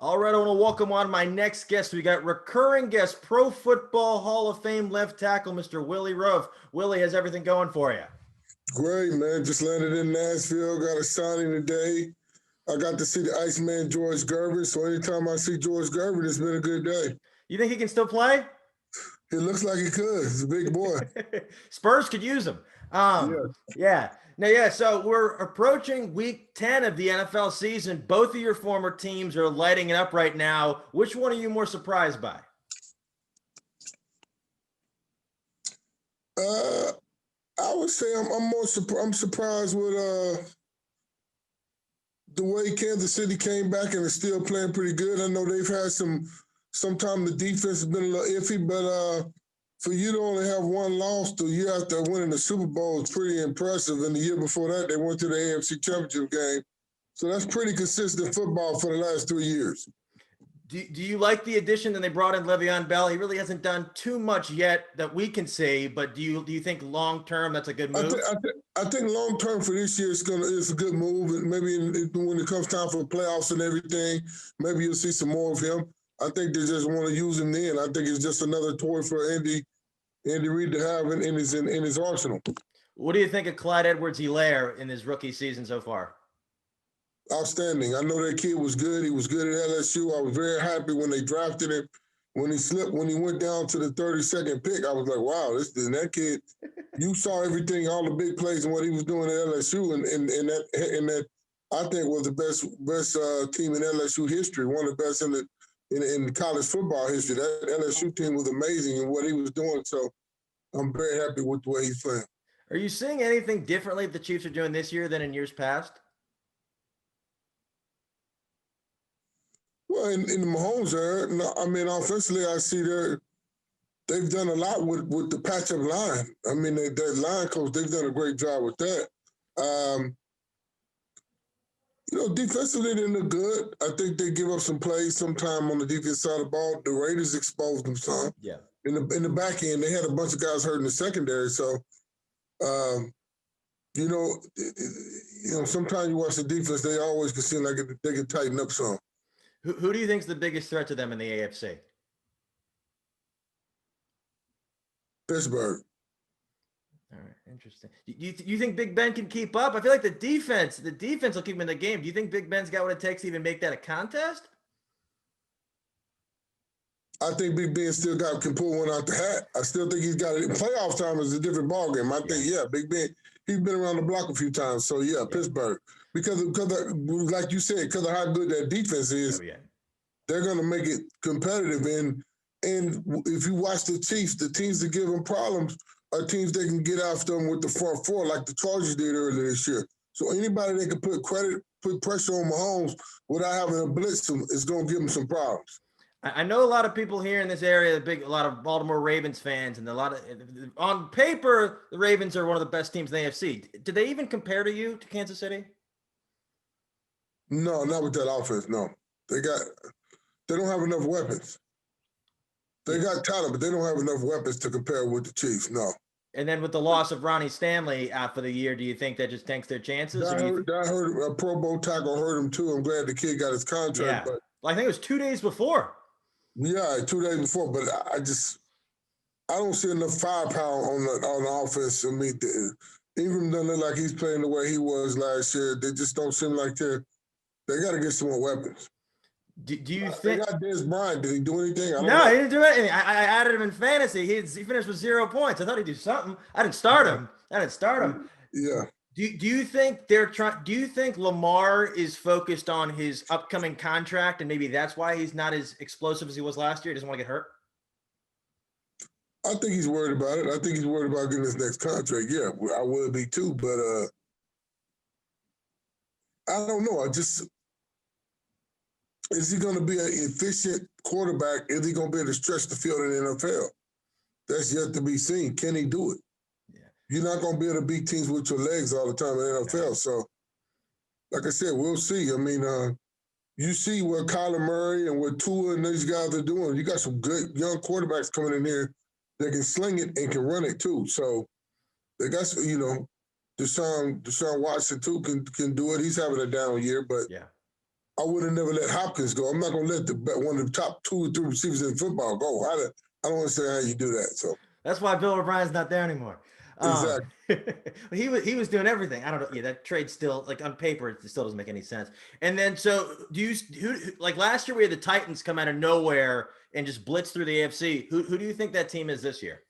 All right, I want to welcome on my next guest. We got recurring guest, Pro Football Hall of Fame left tackle, Mr. Willie Roaf. Willie, has everything going for you? Great, man. Just landed in Nashville. Got a signing today. I got to see the Iceman George Gervin. So anytime I see George Gervin, it's been a good day. You think he can still play? It looks like he could. He's a big boy. Spurs could use him. Yeah. Yeah. Now, yeah, so we're approaching week 10 of the NFL season. Both of your former teams are lighting it up right now. Which one are you more surprised by? I would say I'm surprised with the way Kansas City came back and is still playing pretty good. I know they've had sometimes the defense has been a little iffy, but for you to only have one loss the year after winning the Super Bowl is pretty impressive. And the year before that, they went to the AFC Championship game. So that's pretty consistent football for the last 3 years. Do you like the addition that they brought in Le'Veon Bell? He really hasn't done too much yet that we can see, but do you think long term that's a good move? I think long term for this year it's a good move. And maybe when it comes time for playoffs and everything, maybe you'll see some more of him. I think they just want to use him then. I think it's just another toy for Andy Reid to have in his arsenal. What do you think of Clyde Edwards-Helaire in his rookie season so far? Outstanding. I know that kid was good. He was good at LSU. I was very happy when they drafted him. When he went down to the 32nd pick, I was like, wow, that kid, you saw everything, all the big plays and what he was doing at LSU, and that I think was the best team in LSU history, one of the best in college football history. That LSU team was amazing in what he was doing. So I'm very happy with the way he's playing. Are you seeing anything differently the Chiefs are doing this year than in years past? Well, in the Mahomes era, I mean, offensively, I see they've done a lot with the patch-up line. I mean, their line coach, they've done a great job with that. Defensively, they look good. I think they give up some plays sometime on the defense side of the ball. The Raiders exposed them some. Yeah. In the back end, they had a bunch of guys hurt in the secondary. So, sometimes you watch the defense, they always can seem like they can tighten up some. Who do you think is the biggest threat to them in the AFC? Pittsburgh. All right, interesting. You think Big Ben can keep up? I feel like the defense will keep him in the game. Do you think Big Ben's got what it takes to even make that a contest? I think Big Ben can pull one out the hat. I still think he's got it. Playoff time is a different ballgame. I think, Big Ben, he's been around the block a few times. So, Pittsburgh. Because like you said, because of how good that defense is, they're going to make it competitive. And if you watch the Chiefs, the teams that give them problems are teams that can get after them with the front four, like the Chargers did earlier this year. So anybody that can put pressure on Mahomes without having to blitz him is going to give him some problems. I know a lot of people here in this area, a lot of Baltimore Ravens fans, and on paper, the Ravens are one of the best teams in the AFC. Do they even compare to you, to Kansas City? No, not with that offense. No, they don't have enough weapons. They got talent, but they don't have enough weapons to compare with the Chiefs. No. And then with the loss of Ronnie Stanley out for the year, do you think that just tanks their chances? I heard a Pro Bowl tackle hurt him too. I'm glad the kid got his contract. Yeah. But I think it was 2 days before. Yeah, 2 days before. But I don't see enough firepower on the offense. I mean, even doesn't look like he's playing the way he was last year. They just don't seem like they got to get some more weapons. Do you think they got Des Bryant? Did he do anything? No, he didn't do anything. I added him in fantasy. He finished with 0 points. I thought he'd do something. I didn't start him. Yeah. Do you think they're trying? Do you think Lamar is focused on his upcoming contract, and maybe that's why he's not as explosive as he was last year? He doesn't want to get hurt. I think he's worried about it. I think he's worried about getting his next contract. Yeah, I would be too, but I don't know. Is he going to be an efficient quarterback? Is he going to be able to stretch the field in the NFL? That's yet to be seen. Can he do it? Yeah. You're not going to be able to beat teams with your legs all the time in the NFL. So, like I said, we'll see. I mean, you see what Kyler Murray and what Tua and these guys are doing. You got some good young quarterbacks coming in here that can sling it and can run it too. So, they got, Deshaun Watson too can do it. He's having a down year, but I would have never let Hopkins go. I'm not gonna let one of the top 2 or 3 receivers in football go. I don't understand how you do that. So That's why Bill O'Brien's not there anymore. exactly. He was doing everything. I don't know. Yeah, that trade still, like, on paper, it still doesn't make any sense. And then, so do you, like last year we had the Titans come out of nowhere and just blitz through the AFC. Who do you think that team is this year?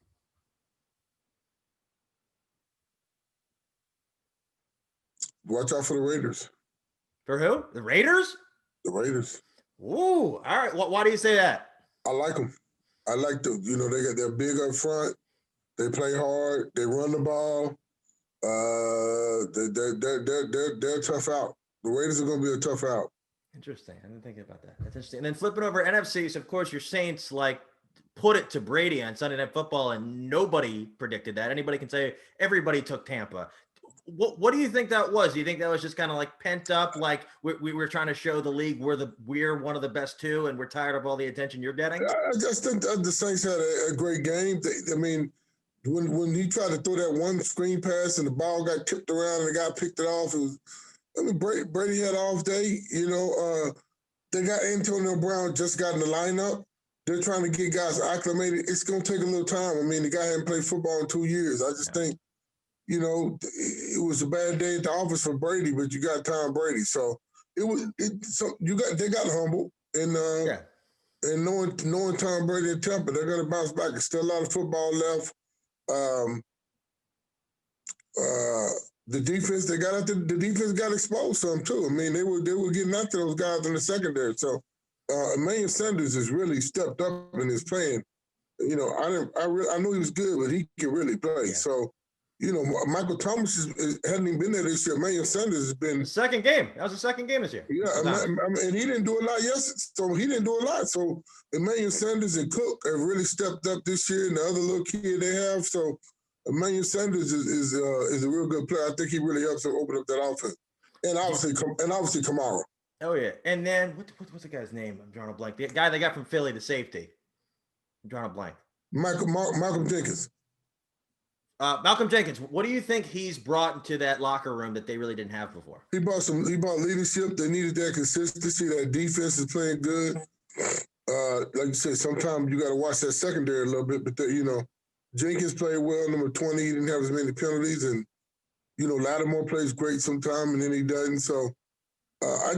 Watch out for the Raiders. For who? The Raiders? The Raiders. Ooh, all right. Why do you say that? I like them. I like they're big up front. They play hard. They run the ball. They're tough out. The Raiders are going to be a tough out. Interesting. I didn't think about that. That's interesting. And then flipping over NFC, so of course your Saints like put it to Brady on Sunday Night Football, and nobody predicted that. Anybody can say everybody took Tampa. What do you think that was? Do you think that was just kind of like pent up, like we were trying to show the league we're one of the best 2, and we're tired of all the attention you're getting? I just think the Saints had a great game. When he tried to throw that one screen pass and the ball got tipped around and the guy picked it off, Brady had an off day. They got Antonio Brown just got in the lineup. They're trying to get guys acclimated. It's going to take a little time. The guy hadn't played football in 2 years. I just think, it was a bad day at the office for Brady, but you got Tom Brady. So they got humble and knowing Tom Brady and Tampa, they're going to bounce back. There's still a lot of football left. The defense the defense got exposed some too. They were getting after those guys in the secondary. So Emmanuel Sanders has really stepped up in his playing. I knew he was good, but he can really play. Yeah. So, Michael Thomas hadn't even been there this year. Emmanuel Sanders has been second game. That was the second game this year. Yeah, and he didn't do a lot So he didn't do a lot. So Emmanuel Sanders and Cook have really stepped up this year, and the other little kid they have. So Emmanuel Sanders is a real good player. I think he really helps them open up that offense. And obviously Kamara. Oh yeah, and then what's the guy's name? I'm drawing a blank. The guy they got from Philly, the safety. I'm drawing a blank. Malcolm Jenkins. Malcolm Jenkins. What do you think he's brought into that locker room that they really didn't have before? He brought leadership. They needed that consistency. That defense is playing good. Like you said, sometimes you got to watch that secondary a little bit. But Jenkins played well. Number 20, he didn't have as many penalties, and Lattimore plays great sometimes, and then he doesn't. So, I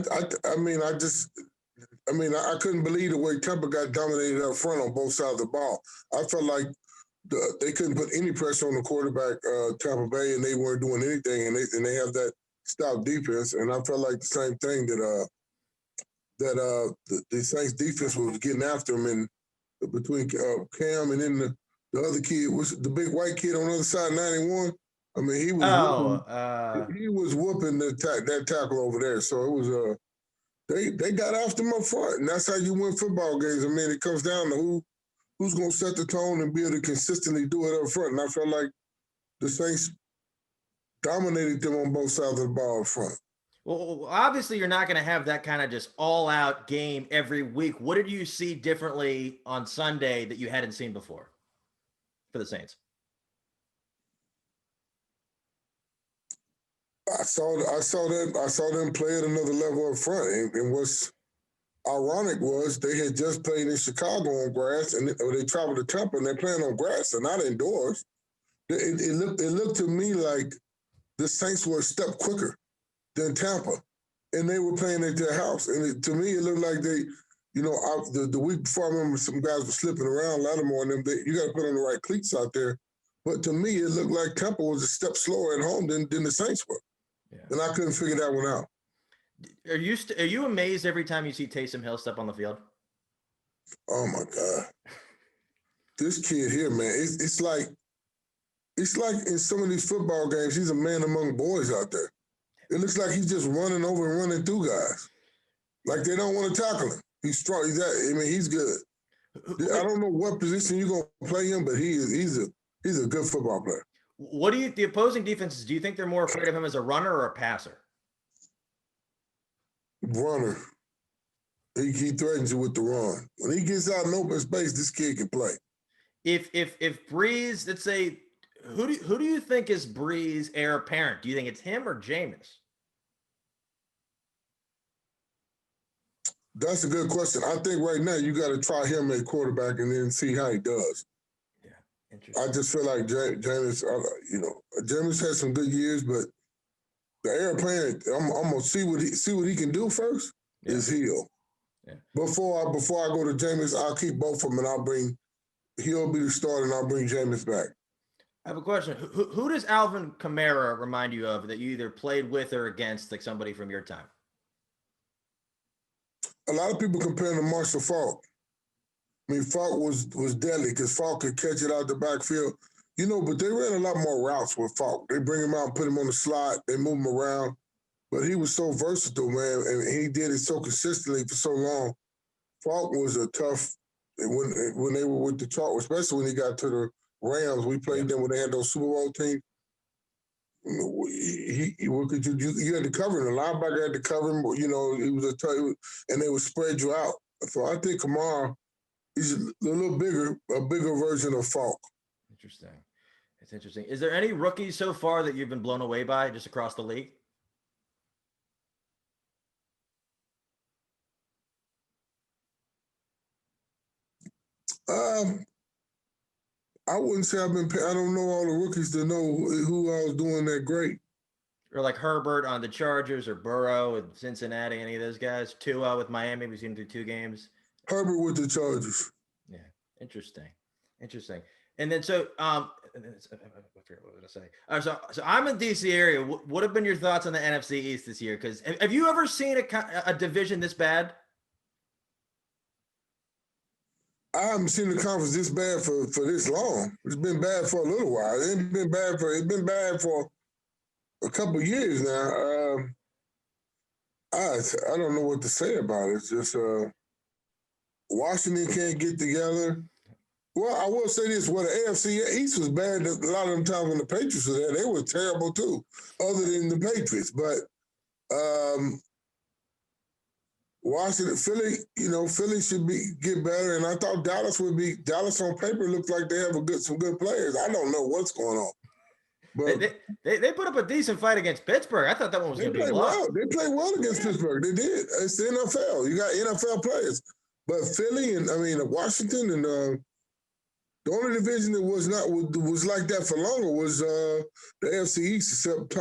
couldn't believe the way Tampa got dominated up front on both sides of the ball. I felt like they couldn't put any pressure on the quarterback, Tampa Bay, and they weren't doing anything, and they have that stout defense. And I felt like the same thing that the Saints defense was getting after him, and between Cam and then the other kid was the big white kid on the other side, 91. He was whooping that tackle over there. So it was they got after him up front, and that's how you win football games. It comes down to who's going to set the tone and be able to consistently do it up front. And I felt like the Saints dominated them on both sides of the ball up front. Well, obviously you're not going to have that kind of just all-out game every week. What did you see differently on Sunday that you hadn't seen before for the Saints? I saw them play at another level up front, and what's ironic was they had just played in Chicago on grass, and they traveled to Tampa, and they're playing on grass and not indoors. It looked to me like the Saints were a step quicker than Tampa, and they were playing at their house. And to me, it looked like they, the week before, I remember some guys were slipping around, Lattimore and them. You got to put on the right cleats out there. But to me, it looked like Tampa was a step slower at home than the Saints were. Yeah. And I couldn't figure that one out. Are you amazed every time you see Taysom Hill step on the field? Oh my God. This kid here, man, it's like in some of these football games, he's a man among boys out there. It looks like he's just running over and running through guys. Like they don't want to tackle him. He's strong. He's good. I don't know what position you're going to play him, but he's a good football player. What the opposing defenses, do you think they're more afraid of him as a runner or a passer? Runner. He threatens you with the run. When he gets out in open space, this kid can play. If Breeze, let's say, who do you think is Breeze heir apparent? Do you think it's him or Jameis? That's a good question. I think right now you got to try him at quarterback and then see how he does. Yeah, interesting. I just feel like Jameis, Jameis had some good years, but the airplane, I'm gonna see what he can do first. Yeah. Is Hill. Yeah. Before I go to Jameis, I'll keep both of them and I'll bring Hill be the starter and I'll bring Jameis back. I have a question. Who does Alvin Kamara remind you of that you either played with or against, like somebody from your time? A lot of people compare him to Marshall Faulk. I mean, Faulk was deadly because Faulk could catch it out the backfield. But they ran a lot more routes with Faulk. They bring him out and put him on the slot. They move him around. But he was so versatile, man, and he did it so consistently for so long. Faulk was a tough when they were with the Chargers, especially when he got to the Rams. We played them when they had those Super Bowl teams. You had to cover him. The linebacker had to cover him. He was a tough, and they would spread you out. So I think Kamara, he's a little bigger, a bigger version of Faulk. Interesting. It's interesting. Is there any rookies so far that you've been blown away by just across the league? I wouldn't say I don't know all the rookies to know who I was doing that great. Or like Herbert on the Chargers or Burrow with Cincinnati, any of those guys? Tua with Miami, we've seen him through 2 games. Herbert with the Chargers. Yeah, interesting. And then I forget what I was going to say. So I'm in DC area. What have been your thoughts on the NFC East this year? Because have you ever seen a division this bad? I haven't seen the conference this bad for this long. It's been bad for a little while. It's been bad for a couple of years now. I don't know what to say about it. It's just Washington can't get together. Well, I will say this: the AFC East was bad a lot of them times when the Patriots were there. They were terrible too, other than the Patriots. But Washington, Philly should get better, and I thought Dallas on paper looked like they have some good players. I don't know what's going on. But they put up a decent fight against Pittsburgh. I thought that one was going to be a lot. They played well against Pittsburgh. They did. It's the NFL. You got NFL players, but Philly and Washington and the only division that was like that for longer was the AFC East, except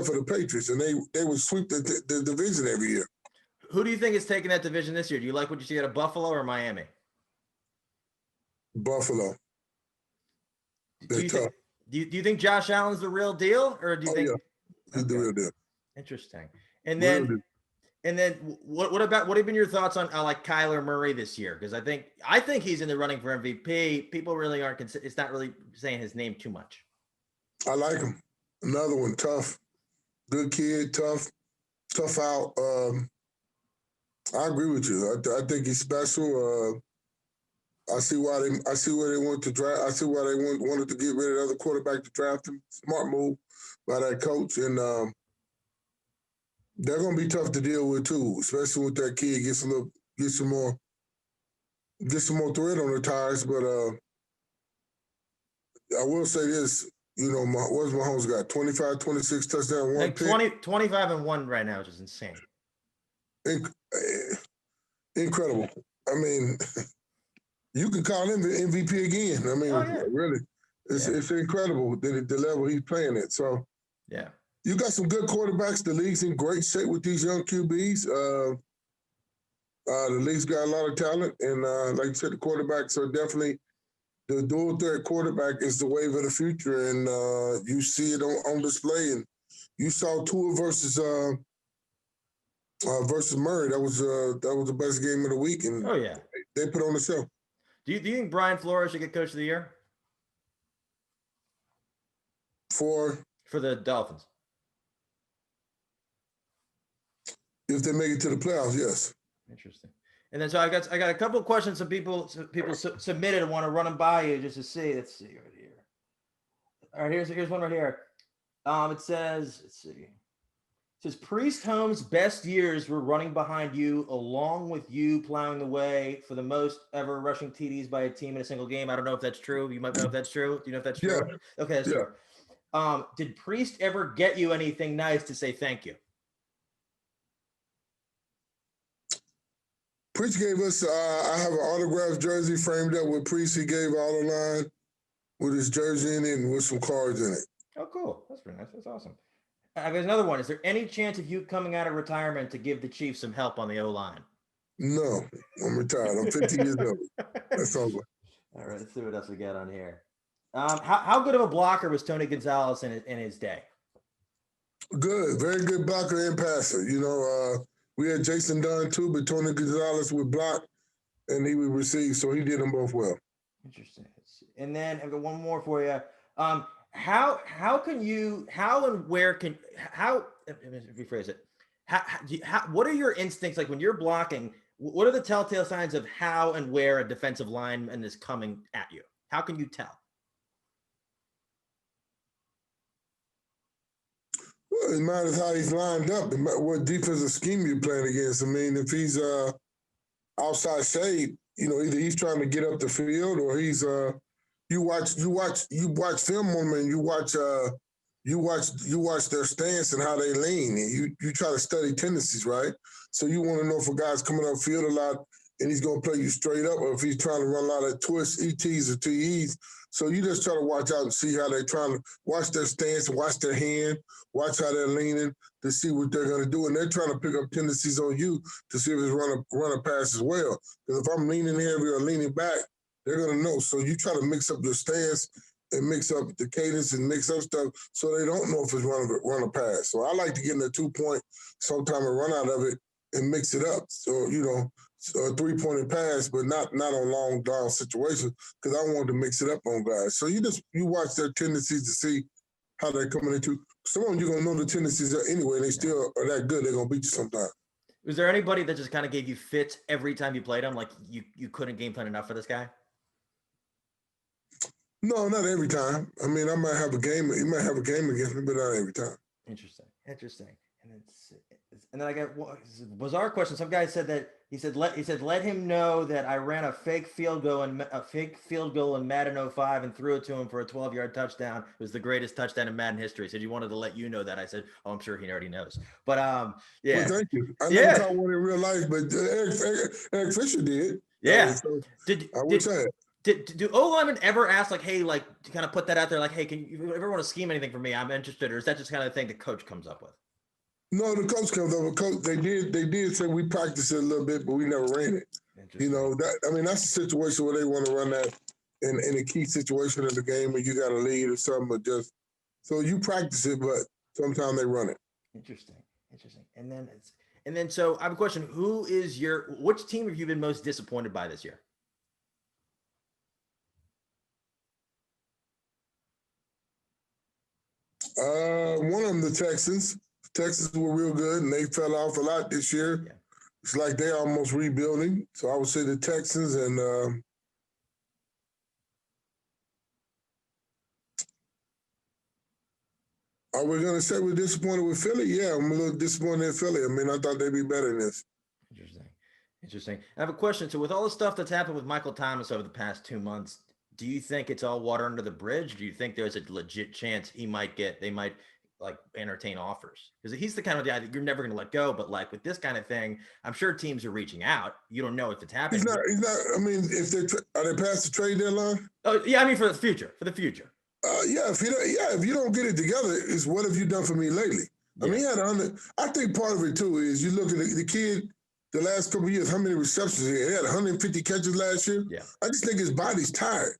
for the Patriots, and they would sweep the division every year. Who do you think is taking that division this year? Do you like what you see out of Buffalo or Miami? Buffalo. Do you think Josh Allen's the real deal, or do you think he's the real deal? Interesting. And then what have been your thoughts on like Kyler Murray this year? Because I think he's in the running for MVP. People really aren't. It's not really saying his name too much. I like him. Another one, tough, good kid, tough out. I agree with you. I think he's special. I see why they want to draft. I see why they wanted to get rid of the other quarterback to draft him. Smart move by that coach, and they're going to be tough to deal with too, especially with that kid get some more thread on the tires. But I will say this, what's Mahomes got? 25, 26 touchdown, one pick? 25 and 1 right now, which is insane. Incredible. I mean, you can call him the MVP again. I mean, really, it's incredible the level he's playing at. So, yeah, you got some good quarterbacks. The league's in great shape with these young QBs. The league's got a lot of talent, and like you said, the quarterbacks are definitely the dual threat quarterback is the wave of the future, and you see it on display. And you saw Tua versus Murray. That was the best game of the week, and they put on the show. Do you think Brian Flores should get Coach of the Year for the Dolphins? If they make it to the playoffs, yes. Interesting. And then so I got a couple of questions some people submitted and want to run them by you just to see. Let's see right here. All right, here's one right here. It says, Priest Holmes' best years were running behind you, along with you plowing the way for the most ever rushing TDs by a team in a single game. I don't know if that's true. You might know if that's true. Do you know if that's true? Yeah. Okay, that's true. Did Priest ever get you anything nice to say thank you? Priest gave us, I have an autographed jersey framed up with Priest. He gave all the line with his jersey in it and with some cards in it. Oh, cool. That's pretty nice. That's awesome. There's another one. Is there any chance of you coming out of retirement to give the Chiefs some help on the O-line? No, I'm retired. I'm 50 years old. That's over. All right, let's see what else we got on here. How good of a blocker was Tony Gonzalez in his day? Good, very good blocker and passer. You know, we had Jason Dunn too, but Tony Gonzalez would block and he would receive, so he did them both well. Interesting. And then I've got one more for you. How and where can let me rephrase it. What are your instincts like when you're blocking? What are the telltale signs of how and where a defensive lineman is coming at you? How can you tell? Well, it matters how he's lined up and what defensive scheme you're playing against. I mean, if he's outside shade, you know, either he's trying to get up the field or he's you watch film on him and you watch their stance and how they lean. And you try to study tendencies, right? So you want to know if a guy's coming up field a lot and he's going to play you straight up, or if he's trying to run a lot of twists, ETs, or TEs. So you just try to watch out and see how they're trying to watch their stance, watch their hand, watch how they're leaning to see what they're going to do. And they're trying to pick up tendencies on you to see if it's run a pass as well. Because if I'm leaning heavy or leaning back, they're going to know. So you try to mix up your stance and mix up the cadence and mix up stuff so they don't know if it's run a pass. So I like to get in a 2-point, sometime and run out of it and mix it up. So, you know, a 3-pointed pass, but not on long down situations, because I wanted to mix it up on guys. So you watch their tendencies to see how they're coming into. Some of them you're gonna know the tendencies anyway, and they still are that good. They're gonna beat you sometime. Was there anybody that just kind of gave you fits every time you played him? Like you couldn't game plan enough for this guy? No, not every time. I mean, I might have a game. He might have a game against me, but not every time. Interesting. And then I got bizarre question. Some guy said that he said let him know that I ran a fake field goal in Madden 05 and threw it to him for a 12-yard touchdown. It was the greatest touchdown in Madden history. He said you wanted to let you know that. I said, oh, I'm sure he already knows. But yeah. Well, thank you. I never caught one in real life, but Eric Fisher did. Yeah. So I wish I had. Do O-linemen ever ask, like, hey, like, to kind of put that out there, like, hey, can you ever want to scheme anything for me? I'm interested. Or is that just kind of the thing the coach comes up with? No, the coach comes up with coach. They did say we practiced it a little bit, but we never ran it. You know, that's a situation where they want to run that in a key situation in the game where you got a lead or something, but just so you practice it, but sometimes they run it. Interesting. And then so I have a question. Which team have you been most disappointed by this year? One of them, the Texans. The Texans were real good, and they fell off a lot this year. Yeah. It's like they're almost rebuilding. So I would say the Texans and are we going to say we're disappointed with Philly? Yeah, I'm a little disappointed in Philly. I mean, I thought they'd be better than this. Interesting. I have a question. So with all the stuff that's happened with Michael Thomas over the past 2 months, do you think it's all water under the bridge? Do you think there's a legit chance they might like entertain offers? Because he's the kind of guy that you're never going to let go. But like with this kind of thing, I'm sure teams are reaching out. You don't know if it's happening. He's not. I mean, if are they past the trade deadline? Oh yeah, I mean for the future. If you don't get it together, it's what have you done for me lately? Yeah. I mean, he had 100. I think part of it too is you look at the kid. The last couple of years, how many receptions he had? 150 catches last year. Yeah. I just think his body's tired.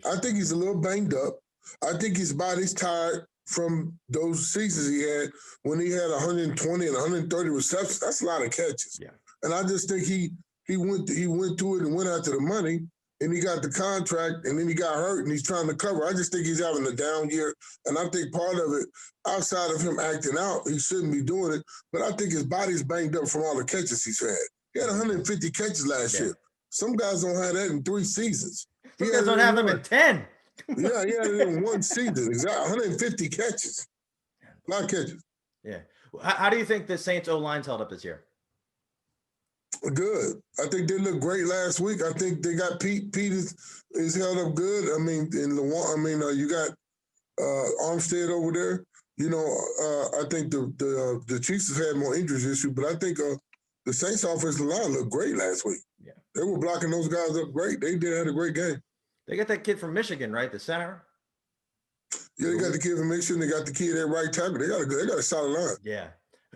I think he's a little banged up. I think his body's tired from those seasons he had when he had 120 and 130 receptions. That's a lot of catches. Yeah. And I just think he went to it and went after the money, and he got the contract, and then he got hurt, and he's trying to cover. I just think he's having a down year, and I think part of it, outside of him acting out, he shouldn't be doing it, but I think his body's banged up from all the catches he's had. He had 150 catches last year. Some guys don't have that in 3 seasons. Some guys don't have them in 10. Yeah, he had it in 1 season. Exactly, 150 catches. A lot of catches. Yeah. How do you think the Saints O-line's held up this year? Good. I think they looked great last week. I think they got Pete. Pete is held up good. I mean, you got Armstead over there. You know, I think the Chiefs have had more injuries issue, but I think the Saints offensive line looked great last week. Yeah. They were blocking those guys up great. They did have a great game. They got that kid from Michigan, right? The center. Yeah, they got the kid from Michigan. They got the kid at right tackle. They got a solid line. Yeah.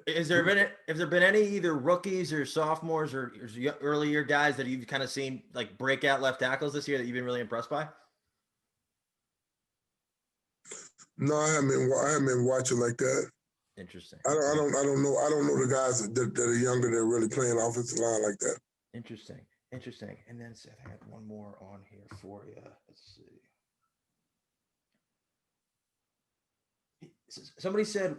Has there been any either rookies or sophomores or early year guys that you've kind of seen like breakout left tackles this year that you've been really impressed by? No, I haven't been watching like that. Interesting. I don't know the guys that are younger that are really playing offensive line like that. Interesting. And then Seth, I had one more on here for you. Let's see. Somebody said,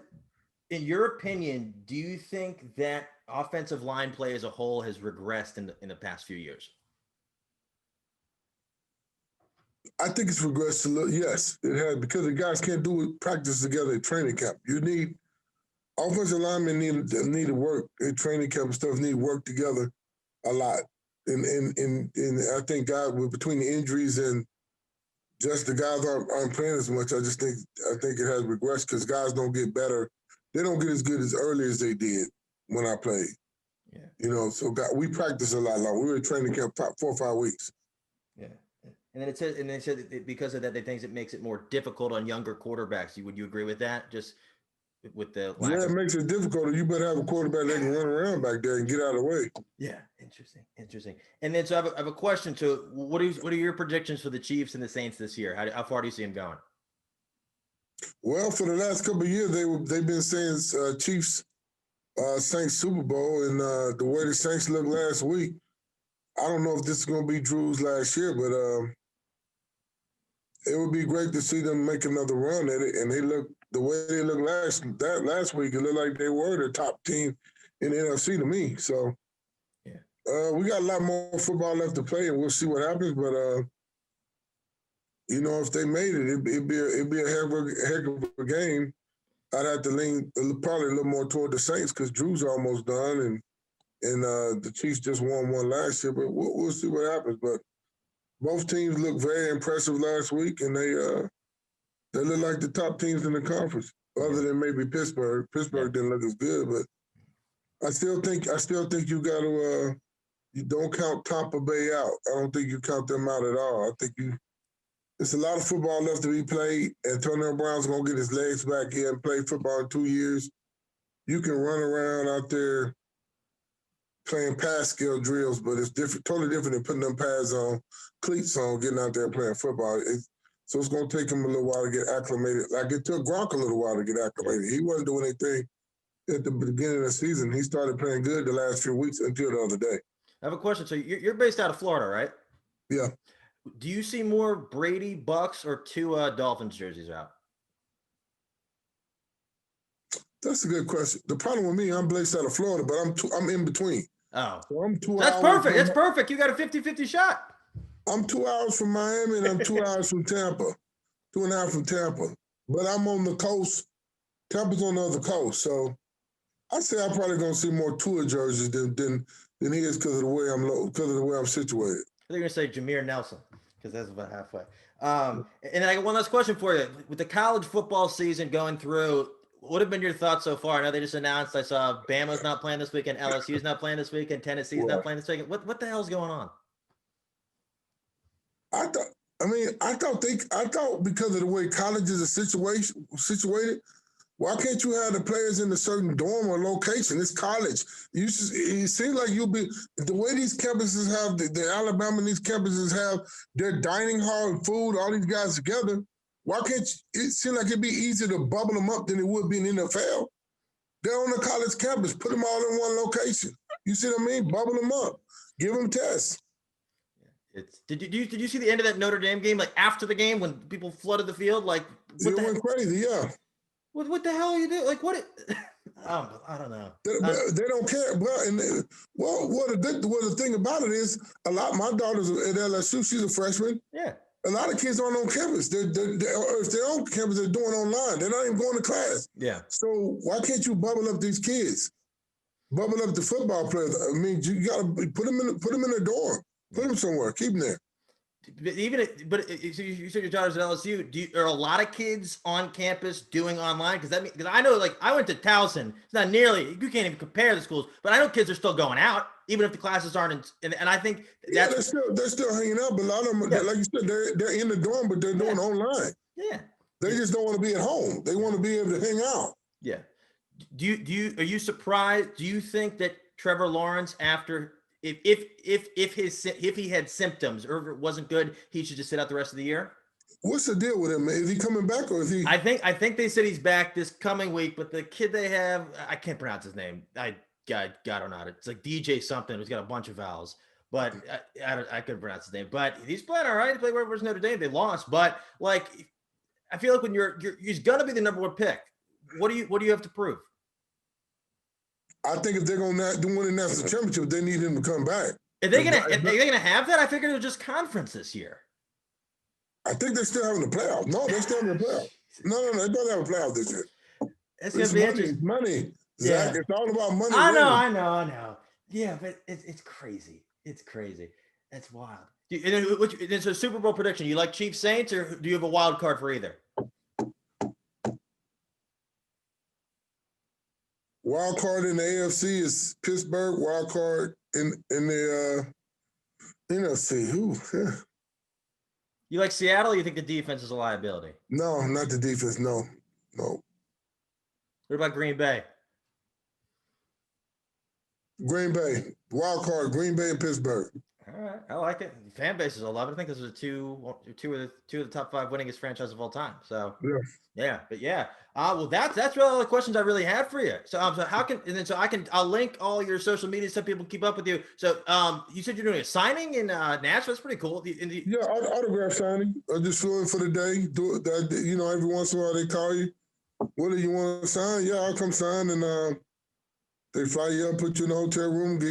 in your opinion, do you think that offensive line play as a whole has regressed in the past few years? I think it's regressed a little. Yes, it has, because the guys can't practice together at training camp. You need offensive linemen need to work at training camp and stuff. Need to work together a lot. And I think between the injuries and just the guys aren't playing as much. I think it has regressed because guys don't get better. They don't get as good as early as they did when I played. Yeah. So we practice a lot longer. We were at training camp 4 or 5 weeks. Yeah. And then they said that because of that, they think it makes it more difficult on younger quarterbacks. Would you agree with that? Just with the lack it makes it difficult. You better have a quarterback that can run around back there and get out of the way. Yeah, interesting. And then so I have a question. So what are your predictions for the Chiefs and the Saints this year? How far do you see them going? Well, for the last couple of years, they've been saying Chiefs, Saints Super Bowl, and the way the Saints looked last week, I don't know if this is going to be Drew's last year, but it would be great to see them make another run at it. And the way they looked last week, it looked like they were the top team in the NFC to me. So we got a lot more football left to play, and we'll see what happens. But if they made it, it'd be a heck of a game. I'd have to lean probably a little more toward the Saints because Drew's almost done, and the Chiefs just won one last year. But we'll see what happens. But both teams looked very impressive last week, and they look like the top teams in the conference, other than maybe Pittsburgh. Pittsburgh didn't look as good, but I still think you got to you don't count Tampa Bay out. I don't think you count them out at all. I think there's a lot of football left to be played. Antonio Brown's going to get his legs back here and play football in 2 years. You can run around out there playing pass skill drills, but it's totally different than putting them pads on, cleats on, getting out there and playing football. So it's going to take him a little while to get acclimated. Like it took Gronk a little while to get acclimated. He wasn't doing anything at the beginning of the season. He started playing good the last few weeks until the other day. I have a question. So you're based out of Florida, right? Yeah. Do you see more Brady Bucks or Tua Dolphins jerseys out? That's a good question. The problem with me, I'm based out of Florida, but I'm in between. Oh. So I'm 2 hours. That's perfect. That's perfect. You got a 50-50 shot. I'm 2 hours from Miami and I'm 2 hours from Tampa. 2.5 from Tampa. But I'm on the coast. Tampa's on the other coast. So I say I'm probably gonna see more Tua jerseys than he is because of the way I'm situated. I think you're gonna say Jameer Nelson, because that's about halfway. And I got one last question for you. With the college football season going through, what have been your thoughts so far? I know they just announced, I saw Bama's not playing this weekend, LSU's not playing this weekend, Tennessee's not playing this weekend. What the hell's going on? I thought because of the way colleges are situated, why can't you have the players in a certain dorm or location? It's college. It seems like the way these campuses have, the Alabama and these campuses have their dining hall and food, all these guys together. Why can't it seem like it'd be easier to bubble them up than it would be in the NFL? They're on the college campus. Put them all in one location. You see what I mean? Bubble them up. Give them tests. Did you see the end of that Notre Dame game? Like after the game when people flooded the field? Like it went crazy, yeah. What the hell are you doing? Like what? I don't know. They don't care. Well, the thing about it is my daughter's at LSU. She's a freshman. Yeah. A lot of kids aren't on campus. If they're on campus, they're doing online. They're not even going to class. Yeah. So why can't you bubble up these kids? Bubble up the football players. I mean, you got to put them in a dorm. Put them somewhere. Keep them there. So you said your daughter's at LSU. Are a lot of kids on campus doing online? Because I know, like, I went to Towson. It's not nearly, you can't even compare the schools, but I know kids are still going out, even if the classes aren't. And I think they're still hanging out, but a lot of them, like you said, they're in the dorm, but they're doing online. Yeah. They just don't want to be at home. They want to be able to hang out. Yeah. Are you surprised? Do you think that Trevor Lawrence, after if he had symptoms or if it wasn't good, he should just sit out the rest of the year? What's the deal with him? Is he coming back or is he? I think they said he's back this coming week, but the kid they have, I can't pronounce his name. I don't know. It's like DJ something who's got a bunch of vowels, but I couldn't pronounce his name. But he's playing all right. He played versus Notre Dame. They lost, but like, I feel like when he's gonna be the number one pick. What do you have to prove? I think if they're going to win the national championship, they need him to come back. Are they gonna have that? I figured it was just conference this year. I think they're still having a playoff. No, they're still having a playoff. No, they don't have a playoff this year. It's gonna be interesting. Money, yeah. Zach. It's all about money. I know. Yeah, but it's crazy. It's crazy. That's wild. And then so Super Bowl prediction. You like Chiefs Saints, or do you have a wild card for either? Wild card in the AFC is Pittsburgh. Wild card in the NFC. Who? Yeah. You like Seattle? Or you think the defense is a liability? No, not the defense. No. What about Green Bay? Green Bay. Wild card. Green Bay and Pittsburgh. All right, I like it. The fan bases will love it. I think those are two of the top 5 winningest franchises of all time. So yeah. Well, that's really all the questions I really had for you. So I'll link all your social media so people keep up with you. So you said you're doing a signing in Nashville. That's pretty cool. Autograph signing. I just flew in for the day. Do that. Every once in a while they call you. What do you want to sign? Yeah, I'll come sign, and they fly you up, put you in a hotel room, give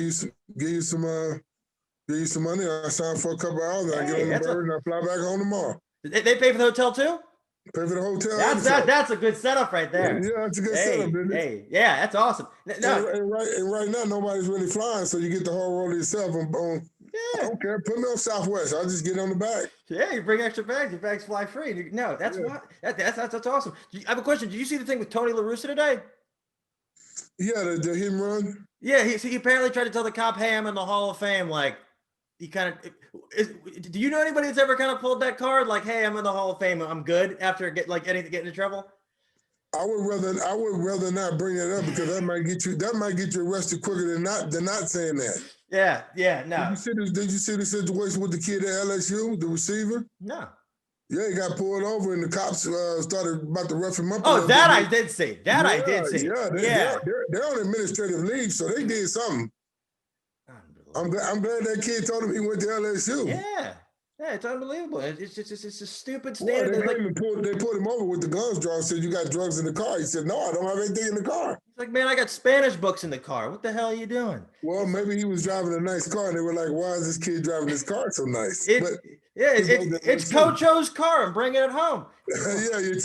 you some money. I sign for a couple hours, and I get on the bird, and I fly back home tomorrow. They pay for the hotel too? Pay for the hotel. That's a good setup right there. Yeah, that's a good setup, isn't it? Hey, yeah, that's awesome. No. And right now, nobody's really flying, so you get the whole roll yourself. I don't care. Put me on Southwest. I'll just get on the back. Yeah, you bring extra bags. Your bags fly free. No, that's that's awesome. I have a question. Did you see the thing with Tony La Russa today? Yeah, the hit and run. Yeah, he apparently tried to tell the cop, "Hey, I'm in the Hall of Fame." Like, he kind of. Do you know anybody that's ever kind of pulled that card? Like, "Hey, I'm in the Hall of Fame. I'm good." After getting into trouble. I would rather not bring that up because that might get you arrested quicker than not saying that. Yeah, no. Did you see the situation with the kid at LSU, the receiver? No. Yeah, he got pulled over and the cops started about to rough him up. Oh, that I did see. Yeah, they're on administrative leave, so they did something. I'm glad that kid told him he went to LSU. Yeah, it's unbelievable. It's a stupid standard. They pulled him over with the guns drawn. Said, "You got drugs in the car." He said, "No, I don't have anything in the car." He's like, "Man, I got Spanish books in the car. What the hell are you doing?" Well, maybe he was driving a nice car, and they were like, "Why is this kid driving this car so nice?" It's Coach O's car. I'm bringing it home. Yeah, you're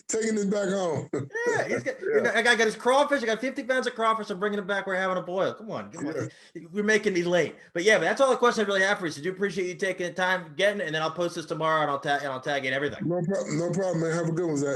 taking it back home. Yeah, I got his crawfish. I got 50 pounds of crawfish. I'm bringing it back. We're having a boil. Come on. We're making me late. But that's all the questions I really have for you. So I do appreciate you taking the time getting it, and then I'll post this tomorrow, and I'll tag in everything. No problem, man. Have a good one, Zach.